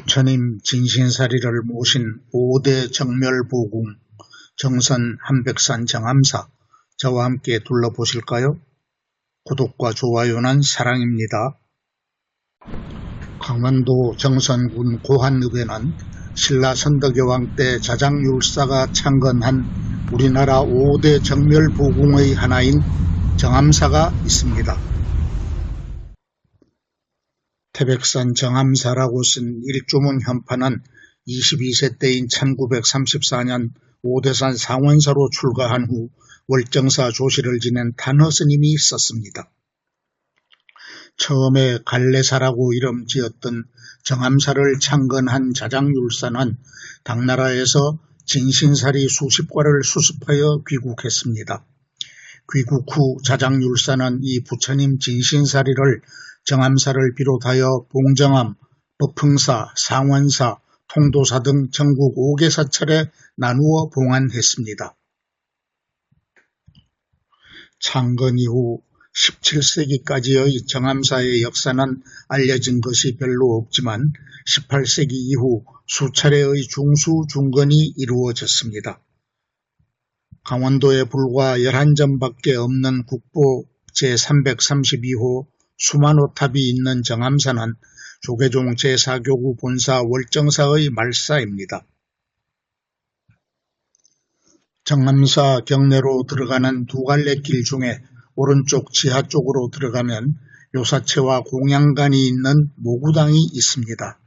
부처님 진신사리를 모신 5대 정멸보궁 정선 한백산 정암사, 저와 함께 둘러보실까요? 구독과 좋아요는 사랑입니다. 강원도 정선군 고한읍에는 신라 선덕여왕 때 자장율사가 창건한 우리나라 5대 정멸보궁의 하나인 정암사가 있습니다. 태백산 정암사라고 쓴 일조문 현판은 22세 때인 1934년 오대산 상원사로 출가한 후 월정사 조실을 지낸 단허스님이 썼습니다. 처음에 갈래사라고 이름 지었던 정암사를 창건한 자장율사는 당나라에서 진신사리 수십 과를 수습하여 귀국했습니다. 귀국 후 자장율사는 이 부처님 진신사리를 정암사를 비롯하여 봉정암, 법흥사, 상원사, 통도사 등 전국 5개 사찰에 나누어 봉안했습니다. 창건 이후 17세기까지의 정암사의 역사는 알려진 것이 별로 없지만 18세기 이후 수차례의 중수 중건이 이루어졌습니다. 강원도에 불과 11점밖에 없는 국보 제332호 수만호탑이 있는 정암사는 조계종 제4교구 본사 월정사의 말사입니다. 정암사 경내로 들어가는 두 갈래 길 중에 오른쪽 지하 쪽으로 들어가면 요사체와 공양간이 있는 모구당이 있습니다.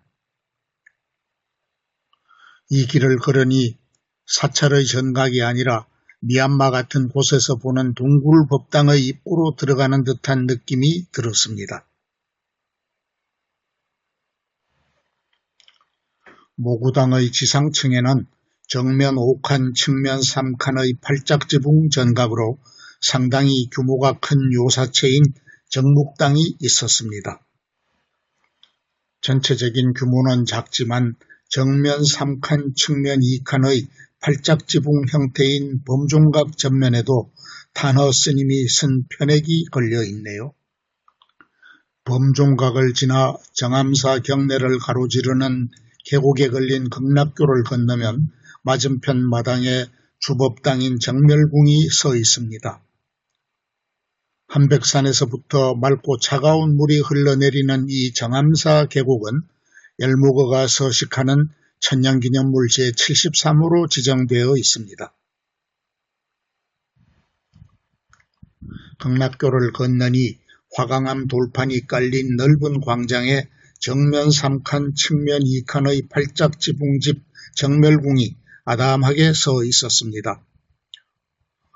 이 길을 걸으니 사찰의 전각이 아니라 미얀마 같은 곳에서 보는 동굴 법당의 입구로 들어가는 듯한 느낌이 들었습니다. 모구당의 지상층에는 정면 5칸, 측면 3칸의 팔짝지붕 전각으로 상당히 규모가 큰 요사체인 정묵당이 있었습니다. 전체적인 규모는 작지만 정면 3칸, 측면 2칸의 팔짝지붕 형태인 범종각 전면에도 단허 스님이 쓴 편액이 걸려 있네요. 범종각을 지나 정암사 경내를 가로지르는 계곡에 걸린 극락교를 건너면 맞은편 마당에 주법당인 정멸궁이 서 있습니다. 한백산에서부터 맑고 차가운 물이 흘러내리는 이 정암사 계곡은 열무거가 서식하는 천년기념물 제73호로 지정되어 있습니다. 극락교를 건너니 화강암 돌판이 깔린 넓은 광장에 정면 3칸, 측면 2칸의 팔짝지붕집 정멸궁이 아담하게 서 있었습니다.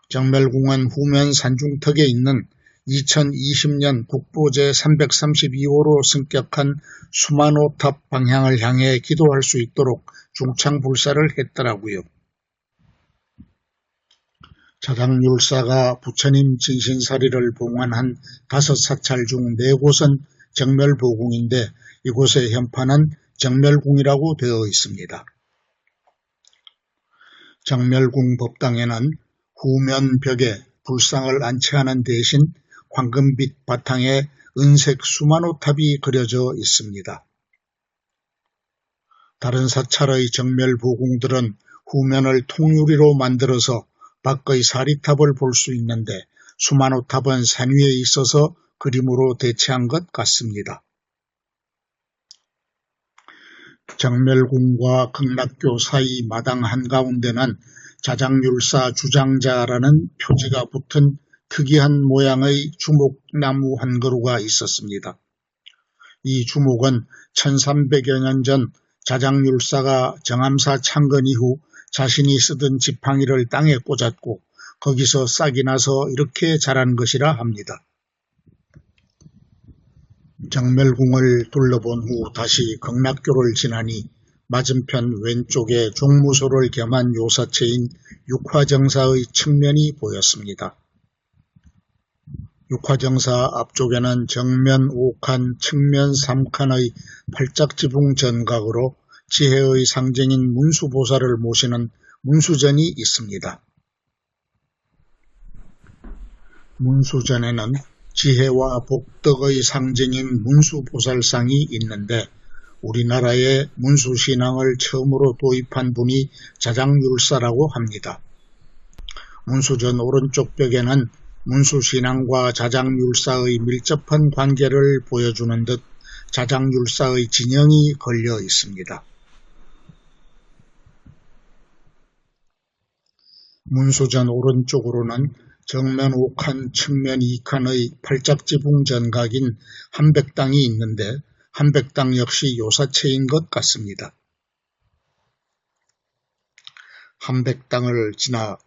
정멸궁은 후면 산중턱에 있는 2020년 국보 제332호로 승격한 수만호탑 방향을 향해 기도할 수 있도록 중창불사를 했더라고요. 자장율사가 부처님 진신사리를 봉안한 5사찰 중 4곳은 정멸보궁인데 이곳의 현판은 정멸궁이라고 되어 있습니다. 정멸궁 법당에는 후면 벽에 불상을 안치하는 대신 황금빛 바탕에 은색 수만호탑이 그려져 있습니다. 다른 사찰의 정멸보궁들은 후면을 통유리로 만들어서 밖의 사리탑을 볼 수 있는데 수만호탑은 산 위에 있어서 그림으로 대체한 것 같습니다. 정멸궁과 극락교 사이 마당 한가운데는 자장율사 주장자라는 표지가 붙은 특이한 모양의 주목나무 한 그루가 있었습니다. 이 주목은 1300여 년 전 자장율사가 정암사 창건 이후 자신이 쓰던 지팡이를 땅에 꽂았고 거기서 싹이 나서 이렇게 자란 것이라 합니다. 정멸궁을 둘러본 후 다시 극락교를 지나니 맞은편 왼쪽에 종무소를 겸한 요사체인 육화정사의 측면이 보였습니다. 육화정사 앞쪽에는 정면 5칸, 측면 3칸의 팔짝지붕 전각으로 지혜의 상징인 문수보살을 모시는 문수전이 있습니다. 문수전에는 지혜와 복덕의 상징인 문수보살상이 있는데 우리나라에 문수신앙을 처음으로 도입한 분이 자장율사라고 합니다. 문수전 오른쪽 벽에는 문수신앙과 자장율사의 밀접한 관계를 보여주는 듯 자장율사의 진영이 걸려 있습니다. 문수전 오른쪽으로는 정면 5칸, 측면 2칸의 팔짝지붕 전각인 한백당이 있는데 한백당 역시 요사체인 것 같습니다. 한백당을 지나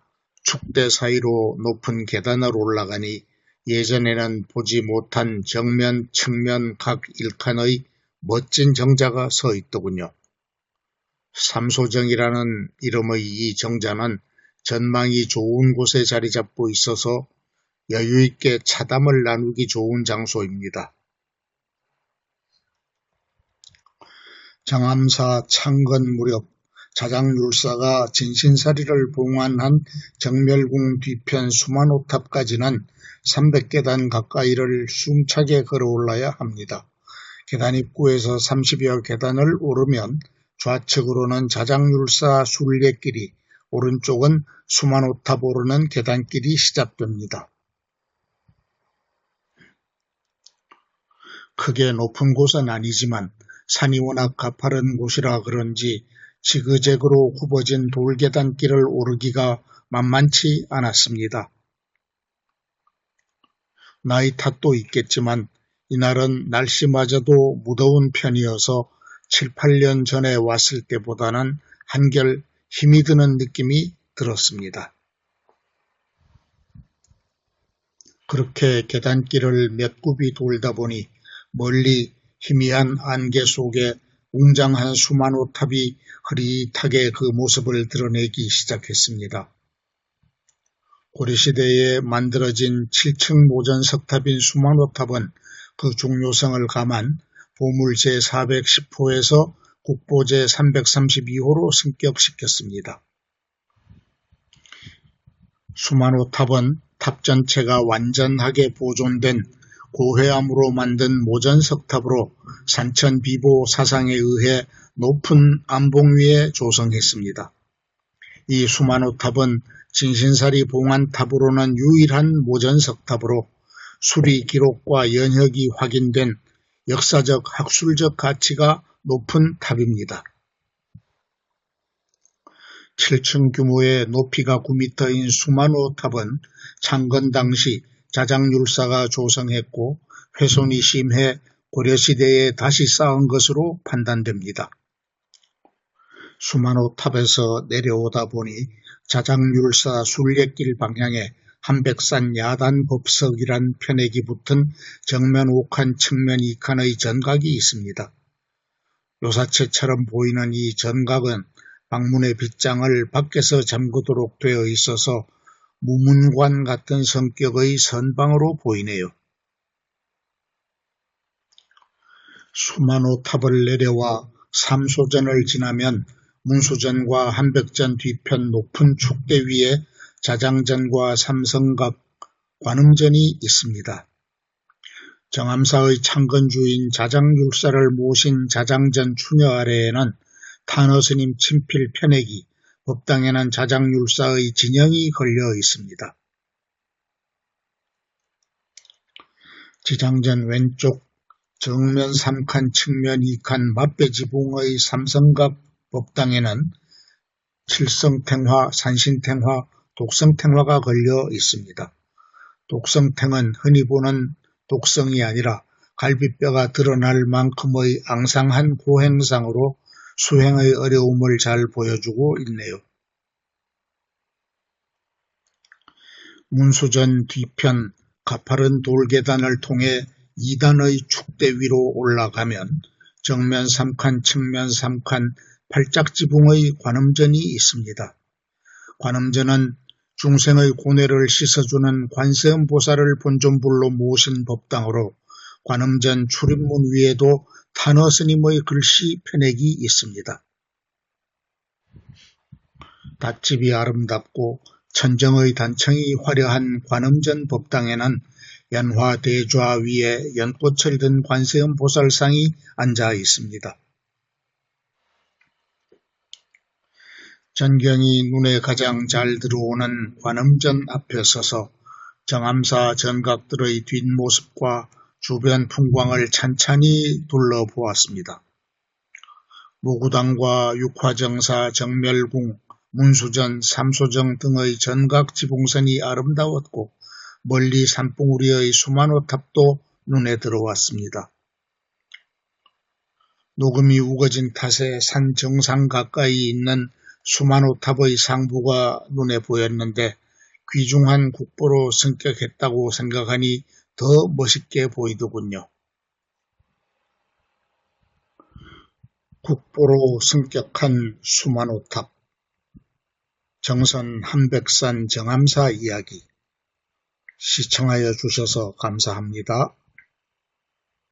축대 사이로 높은 계단을 올라가니 예전에는 보지 못한 정면, 측면 각 1칸의 멋진 정자가 서 있더군요. 삼소정이라는 이름의 이 정자는 전망이 좋은 곳에 자리 잡고 있어서 여유있게 차담을 나누기 좋은 장소입니다. 정암사 창건 무렵 자장율사가 진신사리를 봉안한 정멸궁 뒤편 수만호탑까지는 300계단 가까이를 숨차게 걸어올라야 합니다. 계단 입구에서 30여 계단을 오르면 좌측으로는 자장율사 순례길이, 오른쪽은 수만호탑 오르는 계단길이 시작됩니다. 크게 높은 곳은 아니지만 산이 워낙 가파른 곳이라 그런지 지그재그로 굽어진 돌계단길을 오르기가 만만치 않았습니다. 나이 탓도 있겠지만 이날은 날씨마저도 무더운 편이어서 7, 8년 전에 왔을 때보다는 한결 힘이 드는 느낌이 들었습니다. 그렇게 계단길을 몇 굽이 돌다 보니 멀리 희미한 안개 속에 웅장한 수만호탑이 흐릿하게 그 모습을 드러내기 시작했습니다. 고려시대에 만들어진 7층 모전석탑인 수만호탑은 그 중요성을 감안 보물 제410호에서 국보 제332호로 승격시켰습니다. 수만호탑은 탑 전체가 완전하게 보존된 고회암으로 만든 모전석탑으로 산천비보 사상에 의해 높은 암봉 위에 조성했습니다. 이 수만호탑은 진신사리 봉안탑으로는 유일한 모전석탑으로 수리 기록과 연혁이 확인된 역사적 학술적 가치가 높은 탑입니다. 7층 규모의 높이가 9m인 수만호탑은 창건 당시 자장율사가 조성했고 훼손이 심해 고려시대에 다시 쌓은 것으로 판단됩니다. 수만호탑에서 내려오다 보니 자장율사 순례길 방향에 한백산 야단법석이란 표내기 붙은 정면 5칸, 측면 2칸의 전각이 있습니다. 요사체처럼 보이는 이 전각은 방문의 빗장을 밖에서 잠그도록 되어 있어서 무문관 같은 성격의 선방으로 보이네요. 수만호탑을 내려와 삼소전을 지나면 문수전과 한백전 뒤편 높은 축대 위에 자장전과 삼성각, 관음전이 있습니다. 정암사의 창건주인 자장율사를 모신 자장전 추녀 아래에는 탄허스님 친필 편액이, 법당에는 자장율사의 진영이 걸려 있습니다. 지장전 왼쪽 정면 3칸, 측면 2칸 맞배지붕의 삼성각 법당에는 칠성탱화, 산신탱화, 독성탱화가 걸려 있습니다. 독성탱은 흔히 보는 독성이 아니라 갈비뼈가 드러날 만큼의 앙상한 고행상으로 수행의 어려움을 잘 보여주고 있네요. 문수전 뒤편 가파른 돌계단을 통해 2단의 축대 위로 올라가면 정면 3칸, 측면 3칸, 팔짝지붕의 관음전이 있습니다. 관음전은 중생의 고뇌를 씻어주는 관세음보살을 본존불로 모신 법당으로 관음전 출입문 위에도 탄허스님의 글씨 편액이 있습니다. 닷집이 아름답고 천정의 단청이 화려한 관음전 법당에는 연화 대좌 위에 연꽃을 든 관세음보살상이 앉아 있습니다. 전경이 눈에 가장 잘 들어오는 관음전 앞에 서서 정암사 전각들의 뒷모습과 주변 풍광을 찬찬히 둘러보았습니다. 무구당과 육화정사, 정멸궁, 문수전, 삼소정 등의 전각 지붕선이 아름다웠고 멀리 산봉우리의 수만호탑도 눈에 들어왔습니다. 녹음이 우거진 탓에 산 정상 가까이 있는 수만호탑의 상부가 눈에 보였는데 귀중한 국보로 승격했다고 생각하니 더 멋있게 보이더군요. 국보로 승격한 수만호탑, 정선 한백산 정암사 이야기 시청하여 주셔서 감사합니다.